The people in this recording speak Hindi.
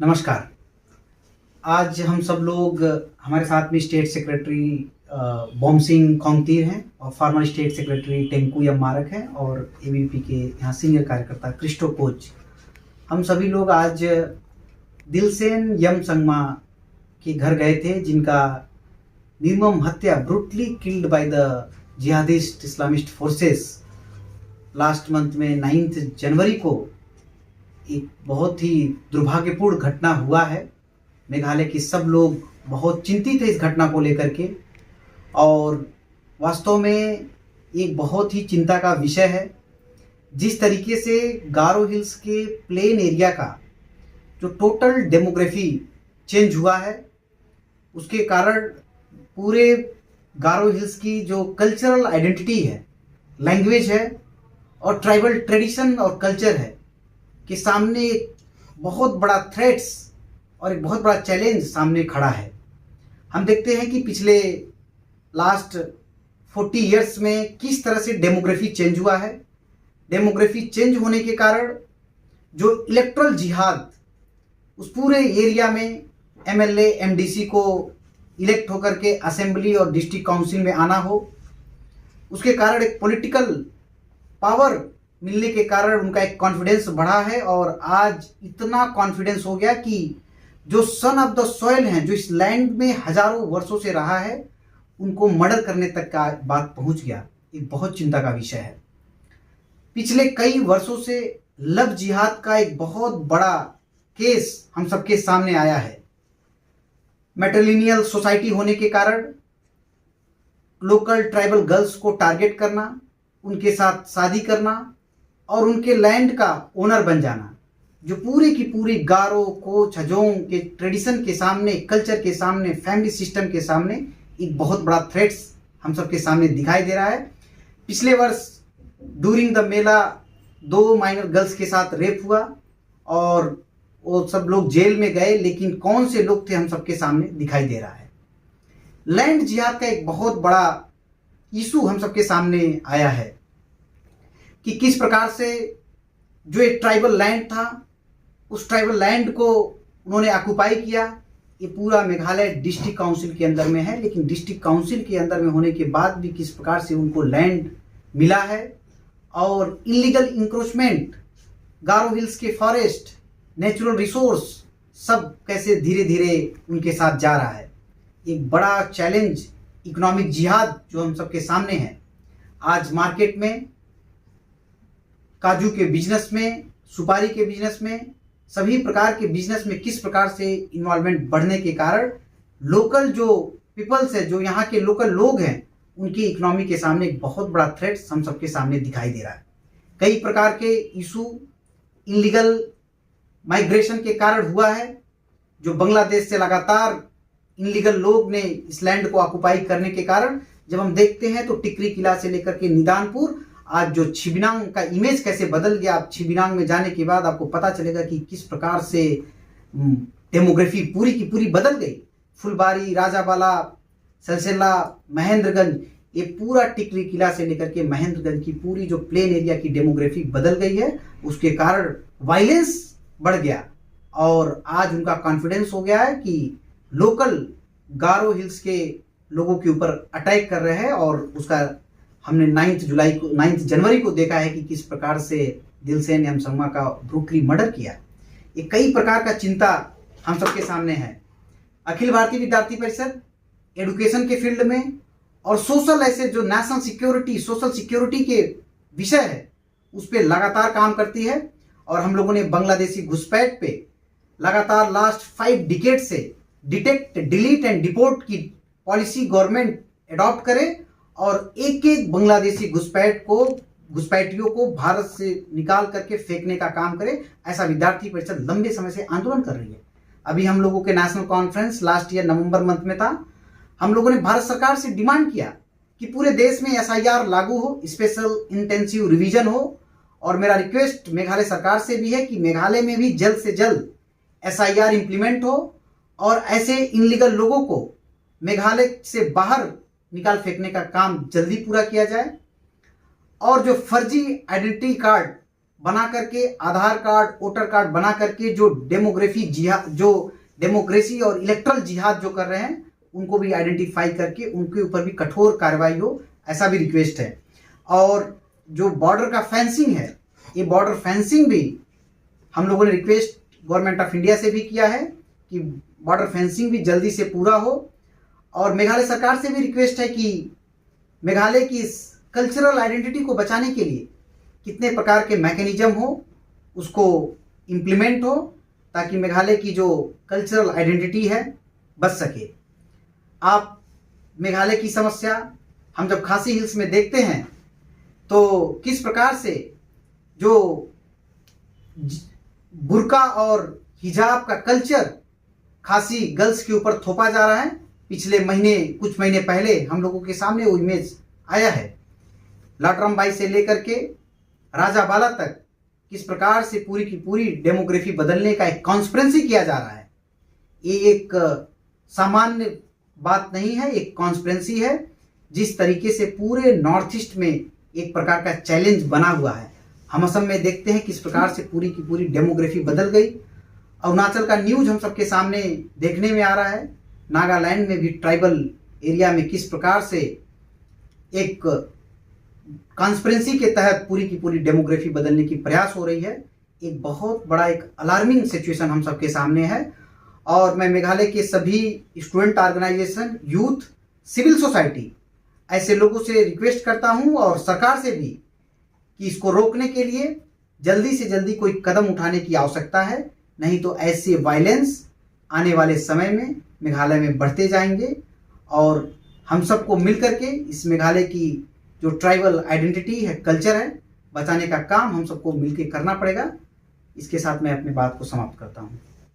नमस्कार। आज हम सब लोग हमारे साथ में स्टेट सेक्रेटरी बॉम्सिंग खोंगतीर हैं और फॉर्मर स्टेट सेक्रेटरी टेंकू यम मारक हैं और एबीपी के यहाँ सीनियर कार्यकर्ता क्रिस्टो कोच। हम सभी लोग आज दिलसेन यमसंगमा के घर गए थे, जिनका निर्मम हत्या brutally killed by the jihadist Islamist forces last month में 9 जनवरी को एक बहुत ही दुर्भाग्यपूर्ण घटना हुआ है। मेघालय के सब लोग बहुत चिंतित है इस घटना को लेकर के और वास्तव में एक बहुत ही चिंता का विषय है। जिस तरीके से गारो हिल्स के प्लेन एरिया का जो टोटल डेमोग्राफी चेंज हुआ है, उसके कारण पूरे गारो हिल्स की जो कल्चरल आइडेंटिटी है, लैंग्वेज है और ट्राइबल ट्रेडिशन और कल्चर है के सामने एक बहुत बड़ा थ्रेट्स और एक बहुत बड़ा चैलेंज सामने खड़ा है। हम देखते हैं कि पिछले लास्ट 40 इयर्स में किस तरह से डेमोग्राफी चेंज हुआ है। डेमोग्राफी चेंज होने के कारण जो इलेक्ट्रल जिहाद उस पूरे एरिया में एमएलए एमडीसी को इलेक्ट होकर के असेंबली और डिस्ट्रिक्ट काउंसिल में आना हो, उसके कारण एक पॉलिटिकल पावर मिलने के कारण उनका एक कॉन्फिडेंस बढ़ा है और आज इतना कॉन्फिडेंस हो गया कि जो सन ऑफ द सॉइल हैं, जो इस लैंड में हजारों वर्षों से रहा है, उनको मर्डर करने तक का बात पहुंच गया। एक बहुत चिंता का विषय है। पिछले कई वर्षों से लव जिहाद का एक बहुत बड़ा केस हम सबके सामने आया है। मैट्रिलिनियल सोसाइटी होने के कारण लोकल ट्राइबल गर्ल्स को टारगेट करना, उनके साथ शादी करना और उनके लैंड का ओनर बन जाना, जो पूरी की पूरी गारो कोच हजोंग के ट्रेडिशन के सामने, कल्चर के सामने, फैमिली सिस्टम के सामने एक बहुत बड़ा थ्रेट्स हम सबके सामने दिखाई दे रहा है। पिछले वर्ष during the Mela 2 minor girls के साथ रेप हुआ और वो सब लोग जेल में गए, लेकिन कौन से लोग थे हम सबके सामने दिखाई दे रहा है। लैंड जिहाद का एक बहुत बड़ा इशू हम सबके सामने आया है कि किस प्रकार से जो एक ट्राइबल लैंड था, उस ट्राइबल लैंड को उन्होंने ऑक्युपाई किया। ये पूरा मेघालय डिस्ट्रिक्ट काउंसिल के अंदर में है, लेकिन डिस्ट्रिक्ट काउंसिल के अंदर में होने के बाद भी किस प्रकार से उनको लैंड मिला है और इलीगल इंक्रोचमेंट, गारो हिल्स के फॉरेस्ट, नेचुरल रिसोर्स सब कैसे धीरे धीरे उनके साथ जा रहा है। एक बड़ा चैलेंज, इकोनॉमिक जिहाद जो हम सबके सामने है। आज मार्केट में काजू के बिजनेस में, सुपारी के बिजनेस में, सभी प्रकार के बिजनेस में किस प्रकार से इन्वॉल्वमेंट बढ़ने के कारण लोकल जो पीपल्स है, जो यहाँ के लोकल लोग हैं, उनकी इकोनॉमी के सामने एक बहुत बड़ा थ्रेट हम सबके सामने दिखाई दे रहा है। कई प्रकार के इशू इलीगल माइग्रेशन के कारण हुआ है, जो बांग्लादेश से लगातार इलीगल लोग ने इस लैंड को ऑक्युपाई करने के कारण जब हम देखते हैं तो टिकरी किला से लेकर के निदानपुर, आज जो छिबिनांग का इमेज कैसे बदल गया। आप छिबिनांग में जाने के बाद आपको पता चलेगा कि किस प्रकार से डेमोग्राफी पूरी की पूरी बदल गई। फुलबारी, राजाबाला, सलसेला, महेंद्रगंज, ये पूरा टिकरी किला से लेकर के महेंद्रगंज की पूरी जो प्लेन एरिया की डेमोग्राफी बदल गई है। उसके कारण वायलेंस बढ़ गया और आज उनका कॉन्फिडेंस हो गया है कि लोकल गारो हिल्स के लोगों के ऊपर अटैक कर रहे हैं और उसका हमने 9 जनवरी को देखा है कि किस प्रकार से दिलसेन यमसंगमा का ब्रूटली मर्डर किया। ये कई प्रकार का चिंता हम सबके सामने है। अखिल भारतीय विद्यार्थी परिषद एडुकेशन के फील्ड में और सोशल, ऐसे जो नेशनल सिक्योरिटी, सोशल सिक्योरिटी के विषय है, उस पर लगातार काम करती है और हम लोगों ने बांग्लादेशी घुसपैठ पे लगातार लास्ट 5 डिकेड से डिटेक्ट, डिलीट एंड डिपोर्ट की पॉलिसी गवर्नमेंट अडॉप्ट करे और एक एक बांग्लादेशी घुसपैठियों को भारत से निकाल करके फेंकने का काम करे। ऐसा विद्यार्थी परिषद लंबे समय से आंदोलन कर रही है। अभी हम लोगों के नेशनल कॉन्फ्रेंस लास्ट ईयर नवंबर मंथ में था। हम लोगों ने भारत सरकार से डिमांड किया कि पूरे देश में एसआईआर लागू हो, स्पेशल इंटेंसिव रिवीजन हो और मेरा रिक्वेस्ट मेघालय सरकार से भी है कि मेघालय में भी जल्द से जल्द एसआईआर इंप्लीमेंट हो और ऐसे इनलीगल लोगों को मेघालय से बाहर निकाल फेंकने का काम जल्दी पूरा किया जाए। और जो फर्जी आइडेंटिटी कार्ड बना करके, आधार कार्ड, वोटर कार्ड बना करके जो डेमोक्रेसी और इलेक्ट्रल जिहाद जो कर रहे हैं उनको भी आइडेंटिफाई करके उनके ऊपर भी कठोर कार्रवाई हो, ऐसा भी रिक्वेस्ट है। और जो बॉर्डर का फेंसिंग है, ये बॉर्डर फेंसिंग भी हम लोगों ने रिक्वेस्ट गवर्नमेंट ऑफ इंडिया से भी किया है कि बॉर्डर फेंसिंग भी जल्दी से पूरा हो। और मेघालय सरकार से भी रिक्वेस्ट है कि मेघालय की इस कल्चरल आइडेंटिटी को बचाने के लिए कितने प्रकार के मैकेनिज्म हो, उसको इम्प्लीमेंट हो, ताकि मेघालय की जो कल्चरल आइडेंटिटी है बच सके। आप मेघालय की समस्या हम जब खासी हिल्स में देखते हैं तो किस प्रकार से जो बुर्का और हिजाब का कल्चर खासी गर्ल्स के ऊपर थोपा जा रहा है। पिछले महीने, कुछ महीने पहले हम लोगों के सामने वो इमेज आया है। लाटरमबाई से लेकर के राजाबाला तक किस प्रकार से पूरी की पूरी डेमोग्राफी बदलने का एक कॉन्स्पिरेंसी किया जा रहा है। ये एक सामान्य बात नहीं है, एक कॉन्स्पिरेंसी है। जिस तरीके से पूरे नॉर्थ ईस्ट में एक प्रकार का चैलेंज बना हुआ है। हम असम में देखते हैं किस प्रकार से पूरी की पूरी डेमोग्राफी बदल गई। अरुणाचल का न्यूज हम सबके सामने देखने में आ रहा है। नागालैंड में भी ट्राइबल एरिया में किस प्रकार से एक कॉन्स्पिरेंसी के तहत पूरी की पूरी डेमोग्राफी बदलने की प्रयास हो रही है। एक बहुत बड़ा एक अलार्मिंग सिचुएशन हम सबके सामने है। और मैं मेघालय के सभी student organisation, youth, civil society, ऐसे लोगों से रिक्वेस्ट करता हूं और सरकार से भी कि इसको रोकने के लिए जल्दी से जल्दी कोई कदम उठाने की आवश्यकता है। नहीं तो ऐसे वायलेंस आने वाले समय में मेघालय में बढ़ते जाएंगे और हम सबको मिलकर के इस मेघालय की जो ट्राइबल आइडेंटिटी है, कल्चर है, बचाने का काम हम सबको मिलकर करना पड़ेगा। इसके साथ मैं अपनी बात को समाप्त करता हूँ।